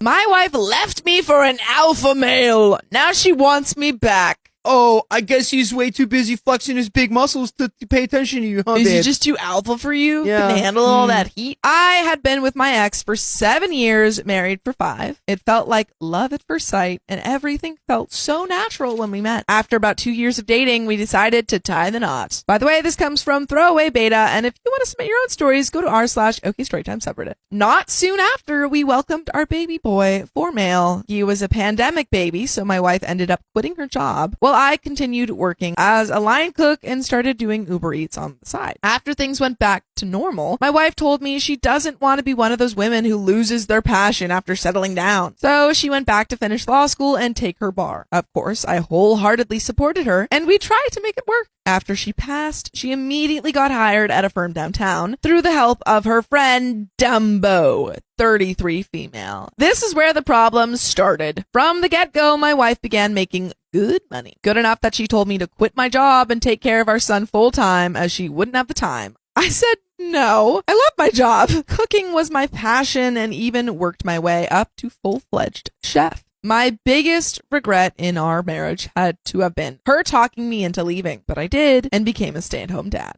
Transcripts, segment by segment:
My wife left me for an alpha male. Now she wants me back. Oh, I guess he's way too busy flexing his big muscles to pay attention to you, huh, Is he babe? just too alpha for you? Yeah. Can handle all that heat? I had been with my ex for 7 years, married for 5. It felt like love at first sight, and everything felt so natural when we met. After about 2 years of dating, we decided to tie the knot. By the way, this comes from Throwaway Beta, and if you want to submit your own stories, go to r/OKStorytime subreddit. Not soon after, we welcomed our baby boy, 4 male. He was a pandemic baby, so my wife ended up quitting her job. Well, I continued working as a line cook and started doing Uber Eats on the side. After things went back to normal, my wife told me she doesn't want to be one of those women who loses their passion after settling down. So she went back to finish law school and take her bar. Of course, I wholeheartedly supported her, and we tried to make it work. After she passed, she immediately got hired at a firm downtown through the help of her friend Dumbo, 33 female. This is where the problems started. From the get-go, my wife began making good money. Good enough that she told me to quit my job and take care of our son full-time as she wouldn't have the time. I said no. I love my job. Cooking was my passion and even worked my way up to full-fledged chef. My biggest regret in our marriage had to have been her talking me into leaving, but I did and became a stay-at-home dad.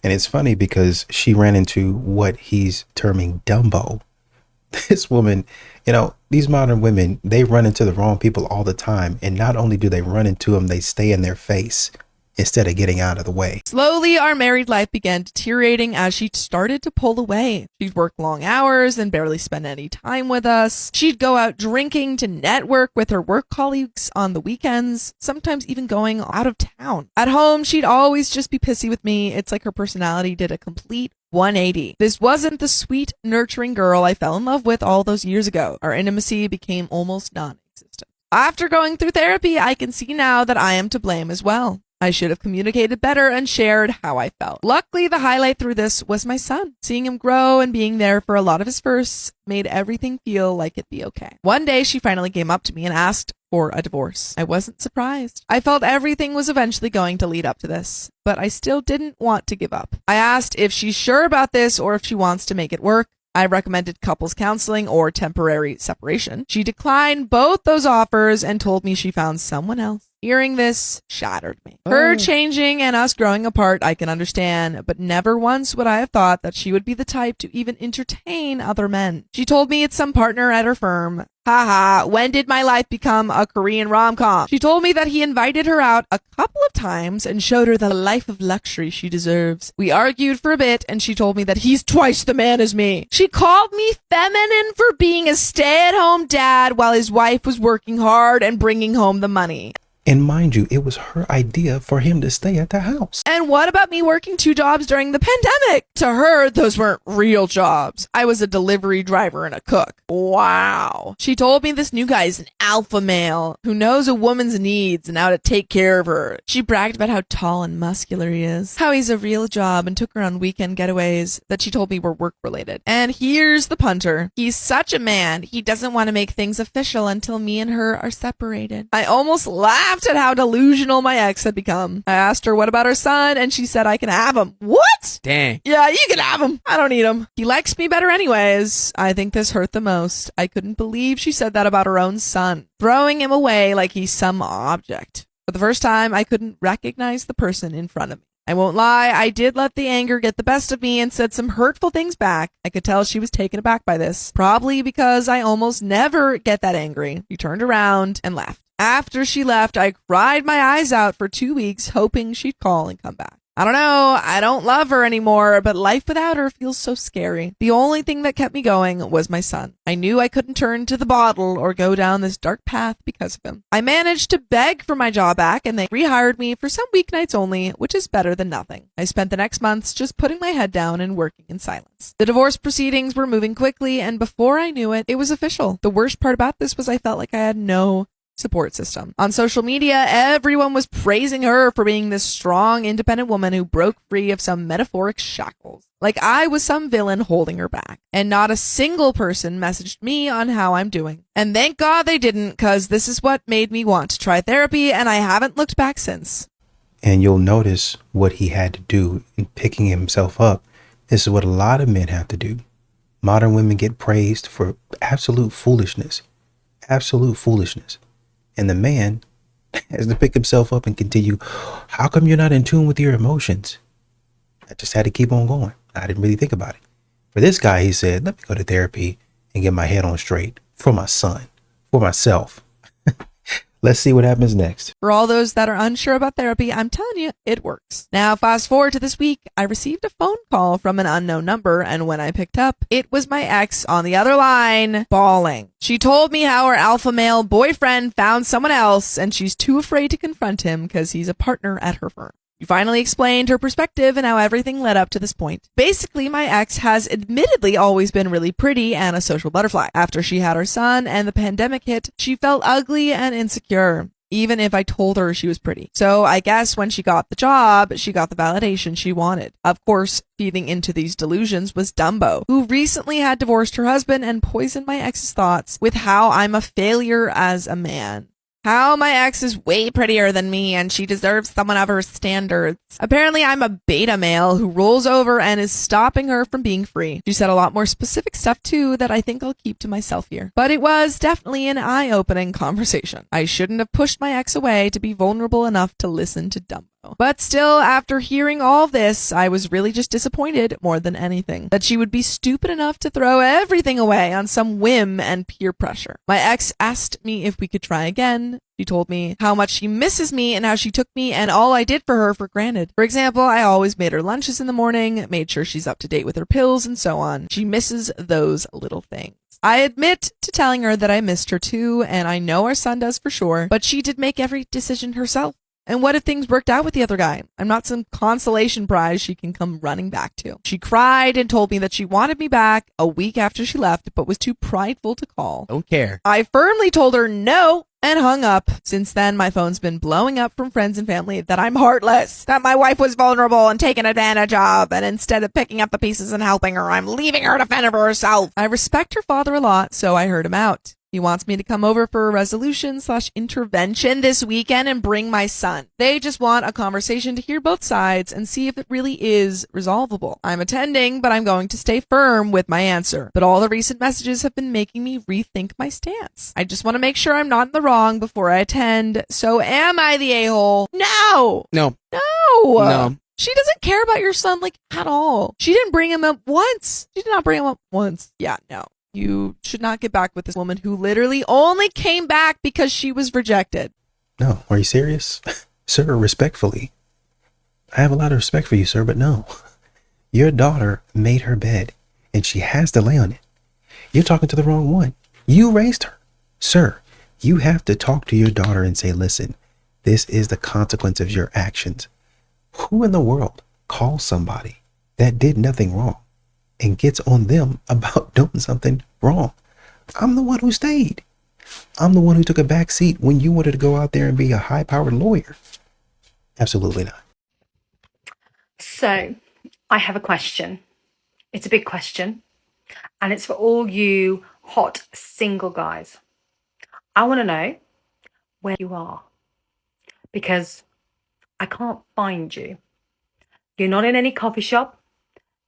And it's funny because she ran into what he's terming Dumbo. This woman, these modern women, they run into the wrong people all the time. And not only do they run into them, they stay in their face instead of getting out of the way. Slowly, our married life began deteriorating as she started to pull away. She'd work long hours and barely spend any time with us. She'd go out drinking to network with her work colleagues on the weekends, sometimes even going out of town. At home, she'd always just be pissy with me. It's like her personality did a complete 180. This wasn't the sweet, nurturing girl I fell in love with all those years ago. Our intimacy became almost non-existent. After going through therapy, I can see now that I am to blame as well. I should have communicated better and shared how I felt. Luckily, the highlight through this was my son. Seeing him grow and being there for a lot of his firsts made everything feel like it'd be okay. One day, she finally came up to me and asked for a divorce. I wasn't surprised. I felt everything was eventually going to lead up to this, but I still didn't want to give up. I asked if she's sure about this or if she wants to make it work. I recommended couples counseling or temporary separation. She declined both those offers and told me she found someone else. Hearing this shattered me. Her changing and us growing apart, I can understand, but never once would I have thought that she would be the type to even entertain other men. She told me it's some partner at her firm. Haha, when did my life become a Korean rom-com? She told me that he invited her out a couple of times and showed her the life of luxury she deserves. We argued for a bit and she told me that he's twice the man as me. She called me feminine for being a stay-at-home dad while his wife was working hard and bringing home the money. And mind you, it was her idea for him to stay at the house. And what about me working 2 jobs during the pandemic? To her, those weren't real jobs. I was a delivery driver and a cook. Wow. She told me this new guy is an alpha male who knows a woman's needs and how to take care of her. She bragged about how tall and muscular he is, how he's a real job, and took her on weekend getaways that she told me were work-related. And here's the punter. He's such a man, he doesn't want to make things official until me and her are separated. I almost laughed at how delusional my ex had become. I asked her what about her son, and she said I can have him. What? Dang. Yeah, you can have him. I don't need him. He likes me better anyways. I think this hurt the most. I couldn't believe she said that about her own son, throwing him away like he's some object. For the first time, I couldn't recognize the person in front of me. I won't lie, I did let the anger get the best of me and said some hurtful things back. I could tell she was taken aback by this, probably because I almost never get that angry. She turned around and left. After she left, I cried my eyes out for 2 weeks, hoping she'd call and come back. I don't know, I don't love her anymore, but life without her feels so scary. The only thing that kept me going was my son. I knew I couldn't turn to the bottle or go down this dark path because of him. I managed to beg for my job back, and they rehired me for some weeknights only, which is better than nothing. I spent the next months just putting my head down and working in silence. The divorce proceedings were moving quickly, and before I knew it, it was official. The worst part about this was I felt like I had no support system. On social media, everyone was praising her for being this strong, independent woman who broke free of some metaphoric shackles. Like I was some villain holding her back. And not a single person messaged me on how I'm doing. And thank God they didn't, because this is what made me want to try therapy, and I haven't looked back since. And you'll notice what he had to do in picking himself up. This is what a lot of men have to do. Modern women get praised for absolute foolishness. Absolute foolishness. And the man has to pick himself up and continue. How come you're not in tune with your emotions? I just had to keep on going. I didn't really think about it. For this guy, he said, let me go to therapy and get my head on straight for my son, for myself. Let's see what happens next. For all those that are unsure about therapy, I'm telling you, it works. Now, fast forward to this week, I received a phone call from an unknown number, and when I picked up, it was my ex on the other line, bawling. She told me how her alpha male boyfriend found someone else, and she's too afraid to confront him because he's a partner at her firm. She finally explained her perspective and how everything led up to this point. Basically, my ex has admittedly always been really pretty and a social butterfly. After she had her son and the pandemic hit, she felt ugly and insecure, even if I told her she was pretty. So I guess when she got the job, she got the validation she wanted. Of course, feeding into these delusions was Dumbo, who recently had divorced her husband and poisoned my ex's thoughts with how I'm a failure as a man. How my ex is way prettier than me and she deserves someone of her standards. Apparently, I'm a beta male who rolls over and is stopping her from being free. She said a lot more specific stuff too that I think I'll keep to myself here. But it was definitely an eye-opening conversation. I shouldn't have pushed my ex away to be vulnerable enough to listen to Dumbo. But still, after hearing all this, I was really just disappointed more than anything that she would be stupid enough to throw everything away on some whim and peer pressure. My ex asked me if we could try again. She told me how much she misses me and how she took me and all I did for her for granted. For example, I always made her lunches in the morning, made sure she's up to date with her pills, and so on. She misses those little things. I admit to telling her that I missed her too, and I know our son does for sure, but she did make every decision herself. And what if things worked out with the other guy? I'm not some consolation prize she can come running back to. She cried and told me that she wanted me back a week after she left, but was too prideful to call. Don't care. I firmly told her no and hung up. Since then, my phone's been blowing up from friends and family that I'm heartless, that my wife was vulnerable and taken advantage of, and instead of picking up the pieces and helping her, I'm leaving her to fend for herself. I respect her father a lot, so I heard him out. He wants me to come over for a resolution/intervention this weekend and bring my son. They just want a conversation to hear both sides and see if it really is resolvable. I'm attending, but I'm going to stay firm with my answer. But all the recent messages have been making me rethink my stance. I just want to make sure I'm not in the wrong before I attend. So am I the a-hole? No! No. No! She doesn't care about your son, like, at all. She didn't bring him up once. She did not bring him up once. Yeah, no. You should not get back with this woman who literally only came back because she was rejected. No, are you serious? Sir, respectfully. I have a lot of respect for you, sir, but no. Your daughter made her bed, and she has to lay on it. You're talking to the wrong one. You raised her. Sir, you have to talk to your daughter and say, listen, this is the consequence of your actions. Who in the world calls somebody that did nothing wrong and gets on them about doing something wrong? I'm the one who stayed. I'm the one who took a back seat when you wanted to go out there and be a high-powered lawyer. Absolutely not. So, I have a question. It's a big question, and it's for all you hot single guys. I want to know where you are, because I can't find you. You're not in any coffee shop.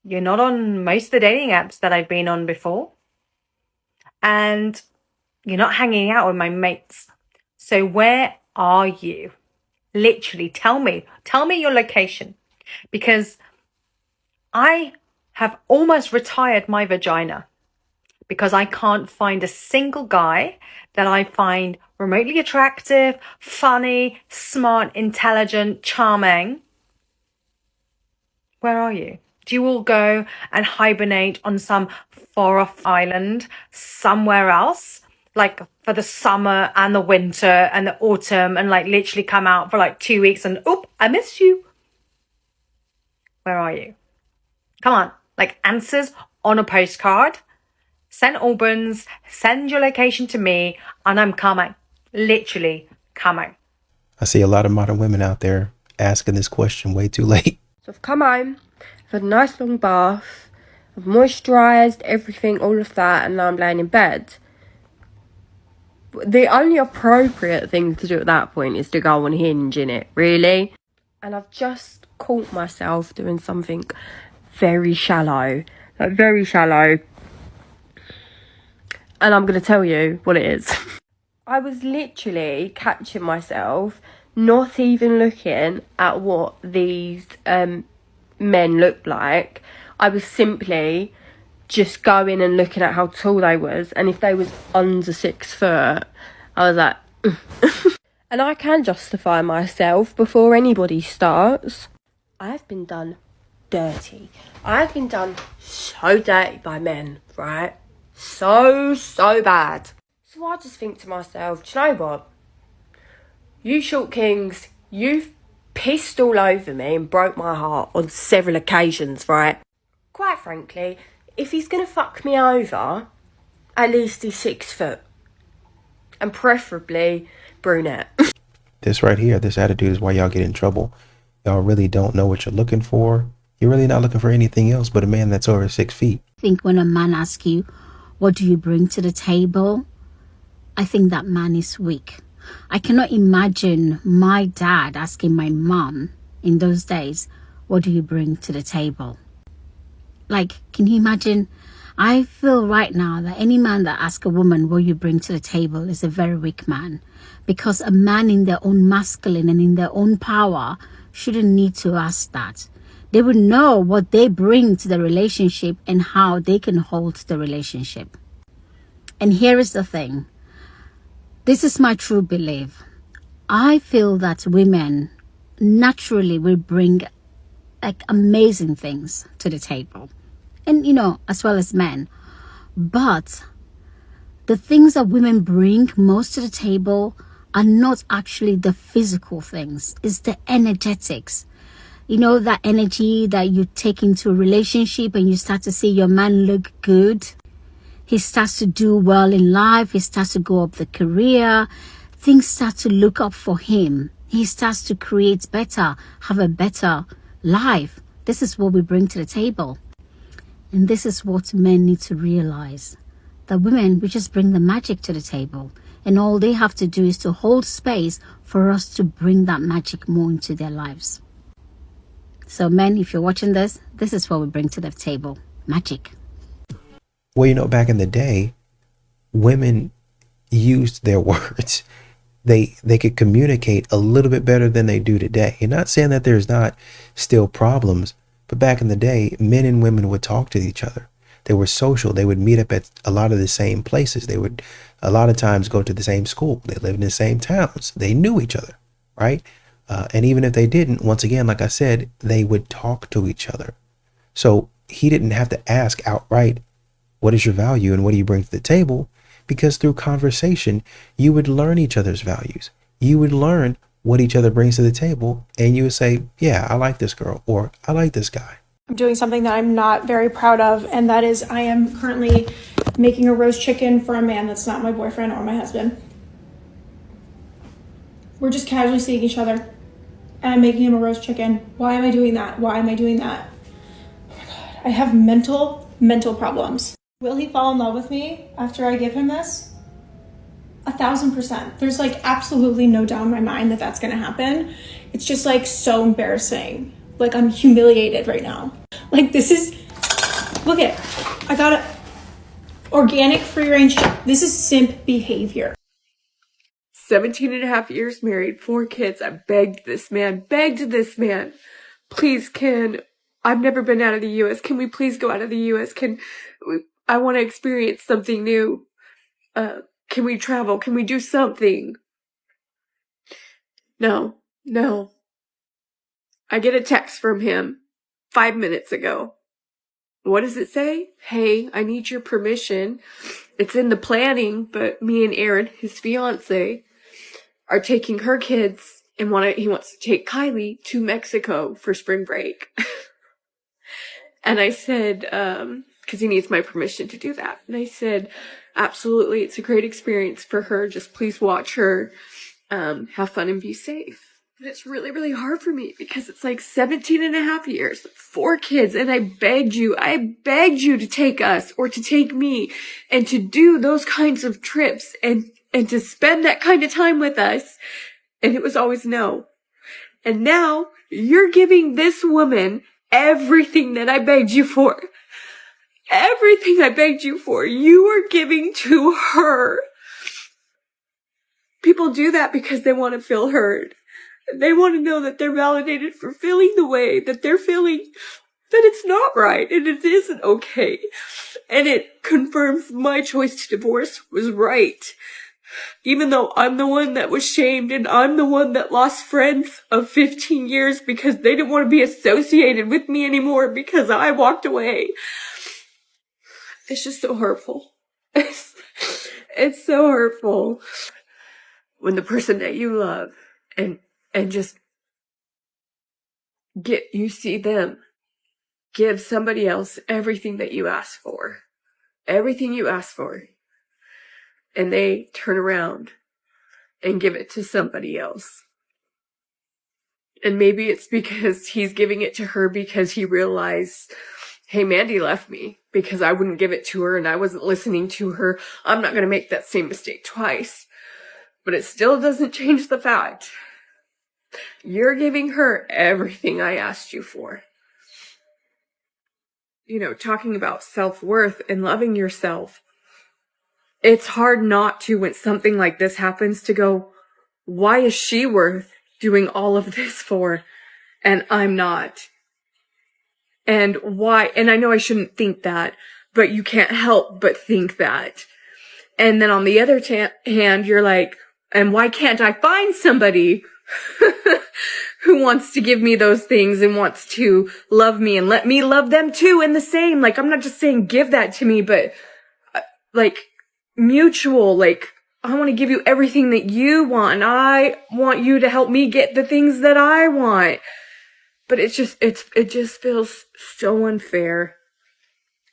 You're not on most of the dating apps that I've been on before. And you're not hanging out with my mates. So where are you? Literally, tell me your location. Because I have almost retired my vagina because I can't find a single guy that I find remotely attractive, funny, smart, intelligent, charming. Where are you? Do you all go and hibernate on some far-off island somewhere else? Like for the summer and the winter and the autumn, and like literally come out for like 2 weeks and, oop, I missed you. Where are you? Come on, like answers on a postcard. St. Albans, send your location to me and I'm coming. Literally coming. I see a lot of modern women out there asking this question way too late. So I've come home, I've had a nice long bath, I've moisturised, everything, all of that, and now I'm laying in bed. The only appropriate thing to do at that point is to go on Hinge, innit? Really? And I've just caught myself doing something very shallow. Like, very shallow. And I'm going to tell you what it is. I was literally catching myself not even looking at what these men looked like. I was simply just going and looking at how tall they was, and if they was under 6 foot, I was like and I can justify myself before anybody starts. I've been done dirty. I've been done so dirty by men, right? So bad. So I just think to myself, do you know what? You short kings, you've pissed all over me and broke my heart on several occasions, right? Quite frankly, if he's going to fuck me over, at least he's 6 foot. And preferably brunette. This right here, this attitude is why y'all get in trouble. Y'all really don't know what you're looking for. You're really not looking for anything else but a man that's over 6 feet. I think when a man asks you, what do you bring to the table? I think that man is weak. I cannot imagine my dad asking my mom in those days, what do you bring to the table? Like, can you imagine? I feel right now that any man that asks a woman what you bring to the table is a very weak man, because a man in their own masculine and in their own power shouldn't need to ask that. They would know what they bring to the relationship and how they can hold the relationship. And here is the thing. This is my true belief. I feel that women naturally will bring like amazing things to the table. And, you know, as well as men. But the things that women bring most to the table are not actually the physical things. It's the energetics. You know, that energy that you take into a relationship and you start to see your man look good. He starts to do well in life. He starts to go up the career. Things start to look up for him. He starts to create better, have a better life. This is what we bring to the table. And this is what men need to realize. That women, we just bring the magic to the table. And all they have to do is to hold space for us to bring that magic more into their lives. So men, if you're watching this, this is what we bring to the table. Magic. Well, you know, back in the day, women used their words. They could communicate a little bit better than they do today. You're not saying that there's not still problems, but back in the day, men and women would talk to each other. They were social. They would meet up at a lot of the same places. They would a lot of times go to the same school. They lived in the same towns. They knew each other, right? And even if they didn't, once again, like I said, they would talk to each other. So he didn't have to ask outright, what is your value and what do you bring to the table? Because through conversation, you would learn each other's values. You would learn what each other brings to the table, and you would say, yeah, I like this girl, or I like this guy. I'm doing something that I'm not very proud of, and that is I am currently making a roast chicken for a man that's not my boyfriend or my husband. We're just casually seeing each other, and I'm making him a roast chicken. Why am I doing that? Why am I doing that? Oh my God, I have mental problems. Will he fall in love with me after I give him this? 1,000%. There's like absolutely no doubt in my mind that that's gonna happen. It's just like so embarrassing. Like I'm humiliated right now. Like this is, look it, I got a organic free range. This is simp behavior. 17 and a half years married, 4 kids. I begged this man, please I've never been out of the U.S. Can we please go out of the U.S.? I want to experience something new. Can we travel? Can we do something? No. I get a text from him 5 minutes ago. What does it say? Hey, I need your permission. It's in the planning, but me and Aaron, his fiance, are taking her kids and he wants to take Kylie to Mexico for spring break. And I said, because he needs my permission to do that. And I said, absolutely, it's a great experience for her. Just please watch her, have fun and be safe. But it's really, really hard for me because it's like 17 and a half years, 4 kids. And I begged you to take us or to take me and to do those kinds of trips and to spend that kind of time with us. And it was always no. And now you're giving this woman everything that I begged you for. Everything I begged you for, you are giving to her. People do that because they want to feel heard. They want to know that they're validated for feeling the way that they're feeling, that it's not right and it isn't okay. And it confirms my choice to divorce was right. Even though I'm the one that was shamed and I'm the one that lost friends of 15 years because they didn't want to be associated with me anymore because I walked away. It's just so hurtful. It's so hurtful when the person that you love and just you see them give somebody else everything that you asked for. Everything you asked for. And they turn around and give it to somebody else. And maybe it's because he's giving it to her because he realized, hey, Mandy left me because I wouldn't give it to her and I wasn't listening to her. I'm not going to make that same mistake twice. But it still doesn't change the fact. You're giving her everything I asked you for. You know, talking about self-worth and loving yourself. It's hard not to, when something like this happens, to go, why is she worth doing all of this for and I'm not? And why? And I know I shouldn't think that, but you can't help but think that. And then on the other hand, you're like, and why can't I find somebody who wants to give me those things and wants to love me and let me love them too in the same? Like, I'm not just saying give that to me, but like mutual, like, I want to give you everything that you want and I want you to help me get the things that I want. But it just feels so unfair,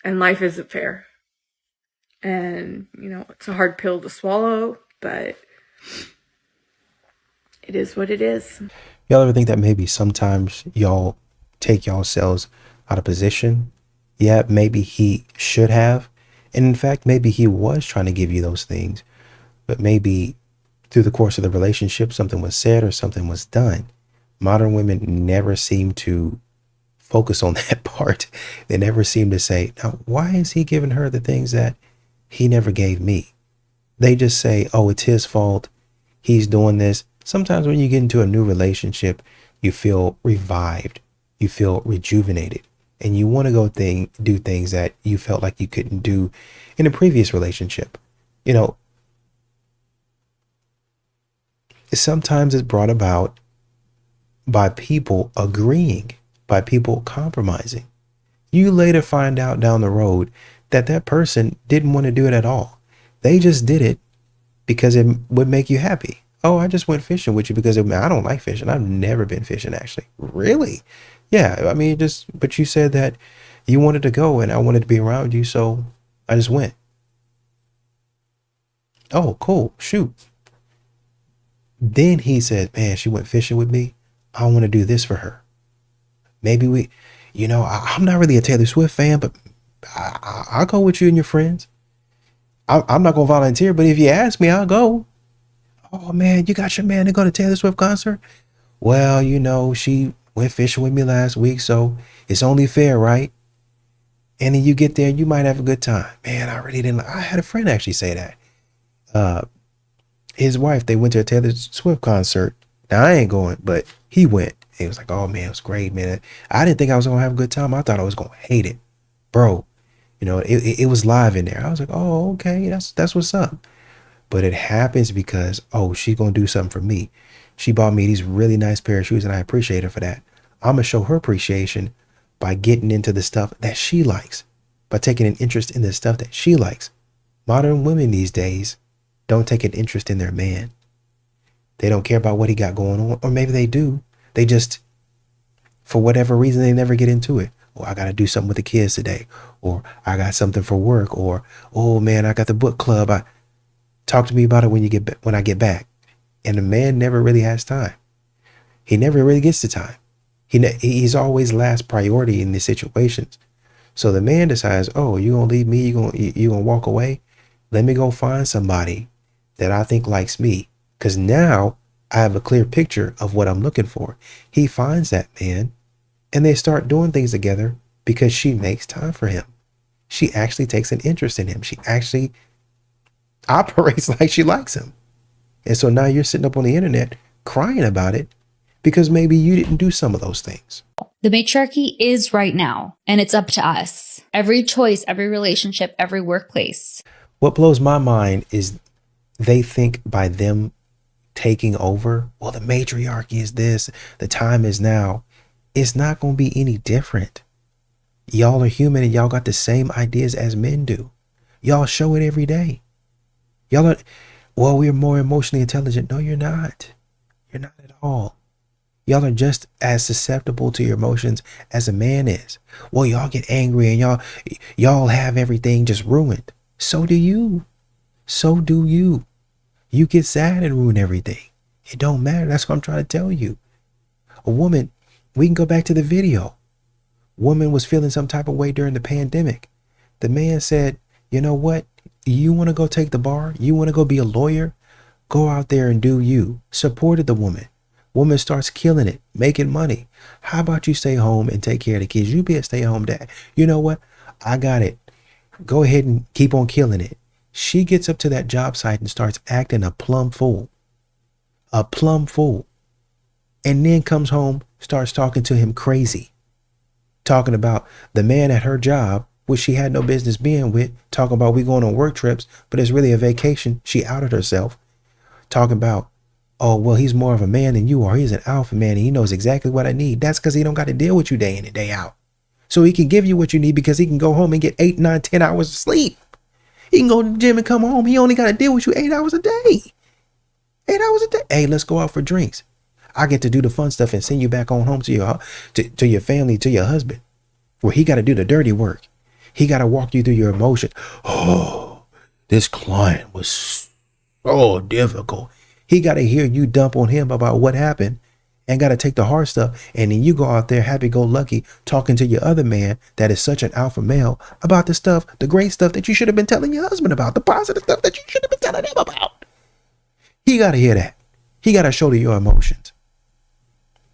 and life isn't fair. And, you know, it's a hard pill to swallow, but it is what it is. Y'all ever think that maybe sometimes y'all take yourselves out of position? Yeah, maybe he should have. And in fact, maybe he was trying to give you those things. But maybe through the course of the relationship, something was said or something was done. Modern women never seem to focus on that part. They never seem to say, now, why is he giving her the things that he never gave me? They just say, oh, it's his fault. He's doing this. Sometimes when you get into a new relationship, you feel revived. You feel rejuvenated. And you want to go do things that you felt like you couldn't do in a previous relationship. You know, sometimes it's brought about by people agreeing, by people compromising. You later find out down the road that that person didn't want to do it at all. They just did it because it would make you happy. Oh, I just went fishing with you because I don't like fishing. I've never been fishing, actually. Really? Yeah, I mean, but you said that you wanted to go and I wanted to be around you, so I just went. Oh, cool. Shoot. Then he said, man, she went fishing with me. I want to do this for her. Maybe I'm not really a Taylor Swift fan, but I'll go with you and your friends. I'm not going to volunteer, but if you ask me, I'll go. Oh, man, you got your man to go to Taylor Swift concert? Well, she went fishing with me last week, so it's only fair, right? And then you get there, you might have a good time. Man, I had a friend actually say that. His wife, they went to a Taylor Swift concert. Now, I ain't going, but he went. He was like, oh, man, it was great, man. I didn't think I was going to have a good time. I thought I was going to hate it. Bro, it was live in there. I was like, oh, okay, that's what's up. But it happens because, oh, she's going to do something for me. She bought me these really nice pair of shoes, and I appreciate her for that. I'm going to show her appreciation by getting into the stuff that she likes, by taking an interest in the stuff that she likes. Modern women these days don't take an interest in their man. They don't care about what he got going on, or maybe they do. They just, for whatever reason, they never get into it. Oh, I got to do something with the kids today, or I got something for work, or, oh man, I got the book club. Talk to me about it when I get back. And the man never really has time. He never really gets the time. He's always last priority in these situations. So the man decides, oh, you gonna leave me? You gonna walk away? Let me go find somebody that I think likes me, because now I have a clear picture of what I'm looking for. He finds that man, and they start doing things together because she makes time for him. She actually takes an interest in him. She actually operates like she likes him. And so now you're sitting up on the internet crying about it because maybe you didn't do some of those things. The matriarchy is right now, and it's up to us. Every choice, every relationship, every workplace. What blows my mind is they think by them taking over, well, the matriarchy is this, the time is now. It's not going to be any different. Y'all are human and y'all got the same ideas as men do. Y'all show it every day. Y'all are, well, we're more emotionally intelligent. No, you're not. You're not at all. Y'all are just as susceptible to your emotions as a man is. Well, y'all get angry and y'all have everything just ruined. So do you. So do you. You get sad and ruin everything. It don't matter. That's what I'm trying to tell you. A woman, we can go back to the video. Woman was feeling some type of way during the pandemic. The man said, you know what? You want to go take the bar? You want to go be a lawyer? Go out there and do you. Supported the woman. Woman starts killing it, making money. How about you stay home and take care of the kids? You be a stay-at-home dad. You know what? I got it. Go ahead and keep on killing it. She gets up to that job site and starts acting a plumb fool. A plumb fool. And then comes home, starts talking to him crazy. Talking about the man at her job, which she had no business being with. Talking about we going on work trips, but it's really a vacation. She outed herself. Talking about, oh, well, he's more of a man than you are. He's an alpha man and he knows exactly what I need. That's because he don't got to deal with you day in and day out. So he can give you what you need because he can go home and get 8, 9, 10 hours of sleep. He can go to the gym and come home. He only got to deal with you 8 hours a day. 8 hours a day. Hey, let's go out for drinks. I get to do the fun stuff and send you back on home to your family, to your husband, where he got to do the dirty work. He got to walk you through your emotions. Oh, this client was so difficult. He got to hear you dump on him about what happened and got to take the hard stuff. And then you go out there happy-go-lucky talking to your other man that is such an alpha male about the stuff, the great stuff that you should have been telling your husband about, the positive stuff that you should have been telling him about. He got to hear that. He got to shoulder your emotions.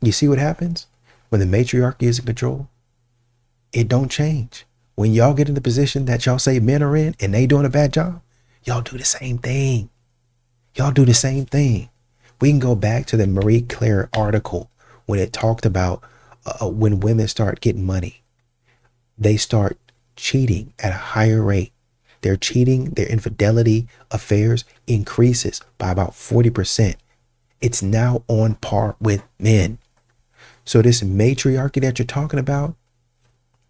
You see what happens when the matriarchy is in control? It don't change. When y'all get in the position that y'all say men are in and they doing a bad job, y'all do the same thing. Y'all do the same thing. We can go back to the Marie Claire article when it talked about when women start getting money, they start cheating at a higher rate. Their cheating, their infidelity affairs increases by about 40%. It's now on par with men. So this matriarchy that you're talking about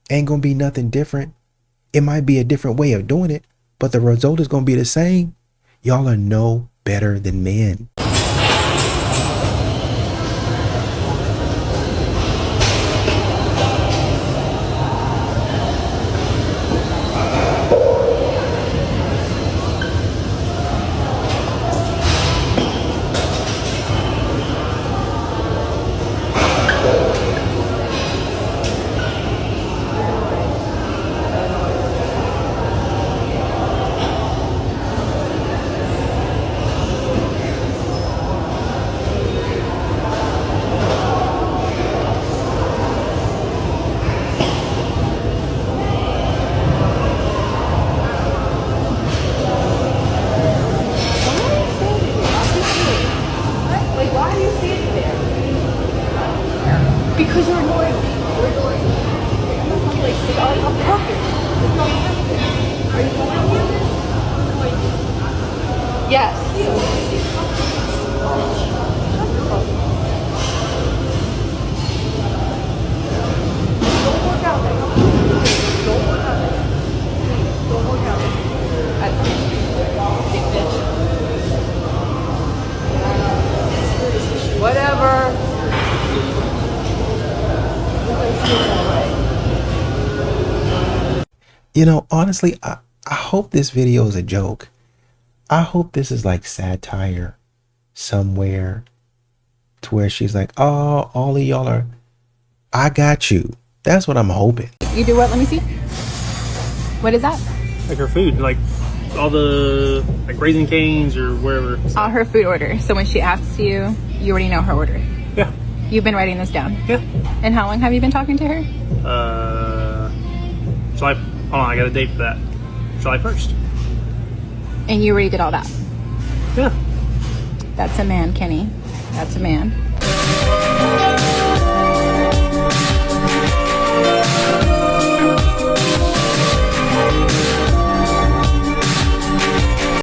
ain't going to be nothing different. It might be a different way of doing it, but the result is going to be the same. Y'all are no better than men. You know, honestly, I hope this video is a joke. I hope this is like satire somewhere to where she's like, oh, all of y'all are, I got you. That's what I'm hoping. You do what? Let me see. What is that? Like her food, like all the like Raising Cane's or wherever. All her food order. So when she asks you, you already know her order. Yeah. You've been writing this down? Yeah. And how long have you been talking to her? July Hold on, I got a date for that. July 1st. And you already did all that. Yeah. That's a man, Kenny. That's a man.